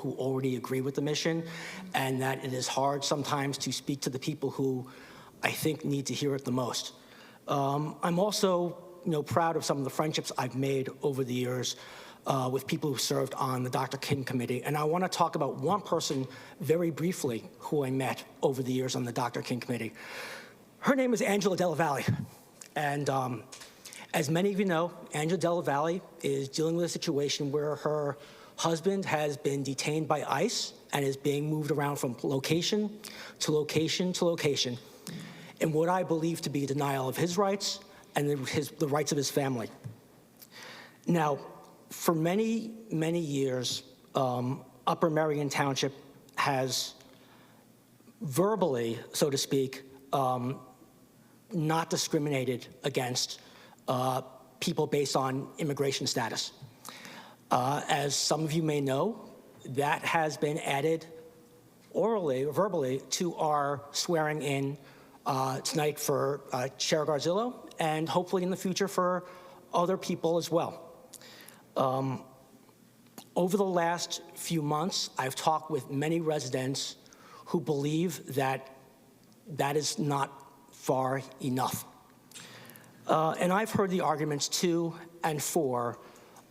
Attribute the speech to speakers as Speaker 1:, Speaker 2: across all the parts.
Speaker 1: who already agree with the mission, and that it is hard sometimes to speak to the people who I think need to hear it the most. I'm also proud of some of the friendships I've made over the years with people who served on the Dr. King Committee. And I want to talk about one person very briefly who I met over the years on the Dr. King Committee. Her name is Angela Della Valle. And as many of you know, Angela Della Valle is dealing with a situation where her husband has been detained by ICE and is being moved around from location to location to location in what I believe to be a denial of his rights and the rights of his family. Now, for many, many years, Upper Merion Township has verbally, so to speak, not discriminated against people based on immigration status. As some of you may know, that has been added orally or verbally to our swearing in tonight for Chair Garzillo, and hopefully in the future for other people as well. Over the last few months, I've talked with many residents who believe that that is not far enough. And I've heard the arguments to and for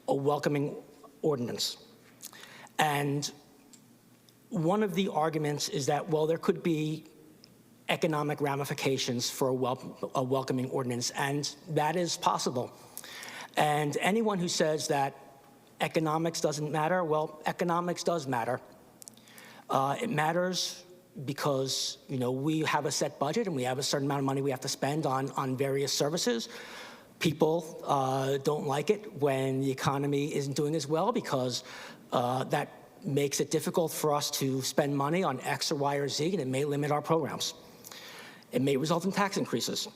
Speaker 1: a welcoming ordinance. And one of the arguments is that, well, there could be economic ramifications for a welcoming ordinance, and that is possible. And anyone who says that economics doesn't matter, well, economics does matter. It matters because we have a set budget and we have a certain amount of money we have to spend on various services. People don't like it when the economy isn't doing as well because that makes it difficult for us to spend money on X or Y or Z, and it may limit our programs. It may result in tax increases.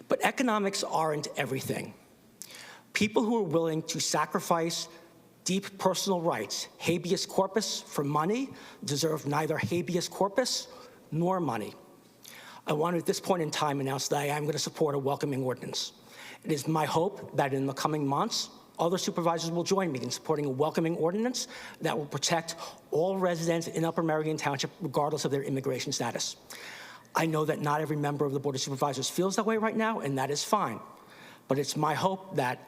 Speaker 1: But economics aren't everything. People who are willing to sacrifice deep personal rights, habeas corpus, for money deserve neither habeas corpus nor money. I want to at this point in time announce that I am going to support a welcoming ordinance. It is my hope that in the coming months, other supervisors will join me in supporting a welcoming ordinance that will protect all residents in Upper Merion Township regardless of their immigration status. I know that not every member of the Board of Supervisors feels that way right now, and that is fine. But it's my hope that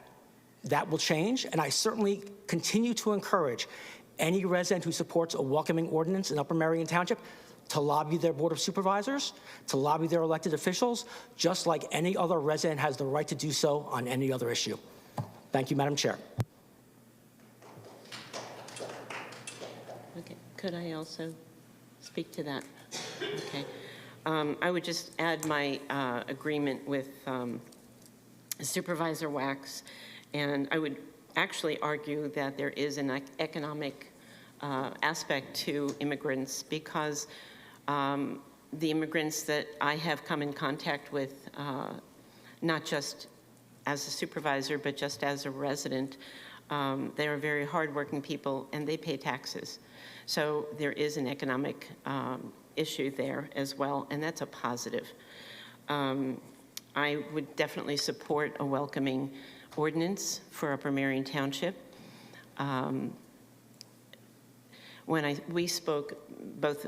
Speaker 1: that will change, and I certainly continue to encourage any resident who supports a welcoming ordinance in Upper Merion Township to lobby their Board of Supervisors, to lobby their elected officials, just like any other resident has the right to do so on any other issue. Thank you, Madam Chair.
Speaker 2: Okay, could I also speak to that? Okay. I would just add my agreement with Supervisor Wax, and I would actually argue that there is an economic aspect to immigrants because the immigrants that I have come in contact with, not just as a supervisor, but just as a resident, they are very hardworking people and they pay taxes. So there is an economic issue there as well, and that's a positive. I would definitely support a welcoming ordinance for Upper Merion Township. When we spoke, both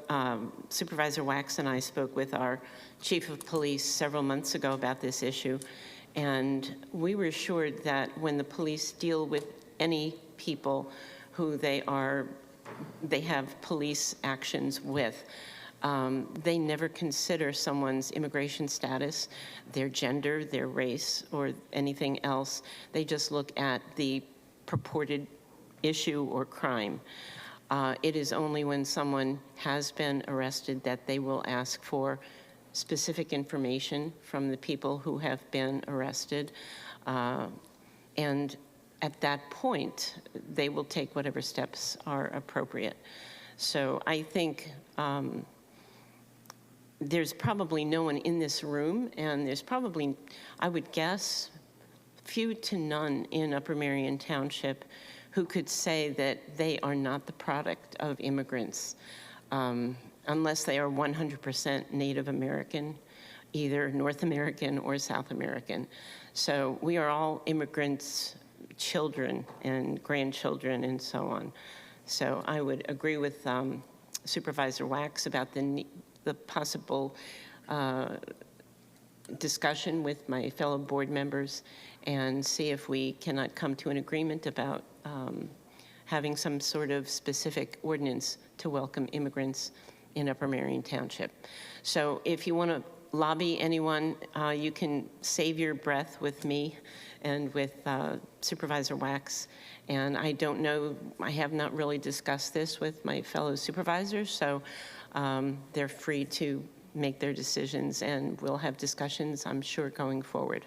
Speaker 2: Supervisor Wax and I spoke with our chief of police several months ago about this issue, and we were assured that when the police deal with any people who they have police actions with, they never consider someone's immigration status, their gender, their race, or anything else. They just look at the purported issue or crime. It is only when someone has been arrested that they will ask for specific information from the people who have been arrested. And at that point, they will take whatever steps are appropriate. So I think there's probably no one in this room, and there's probably, I would guess, few to none in Upper Merion Township who could say that they are not the product of immigrants, unless they are 100% Native American, either North American or South American. So we are all immigrants, children and grandchildren and so on. So I would agree with Supervisor Wax about the possible discussion with my fellow board members and see if we cannot come to an agreement about having some sort of specific ordinance to welcome immigrants in Upper Marion Township. So if you want to lobby anyone, you can save your breath with me and with Supervisor Wax. And I don't know, I have not really discussed this with my fellow supervisors, so they're free to make their decisions, and we'll have discussions, I'm sure, going forward.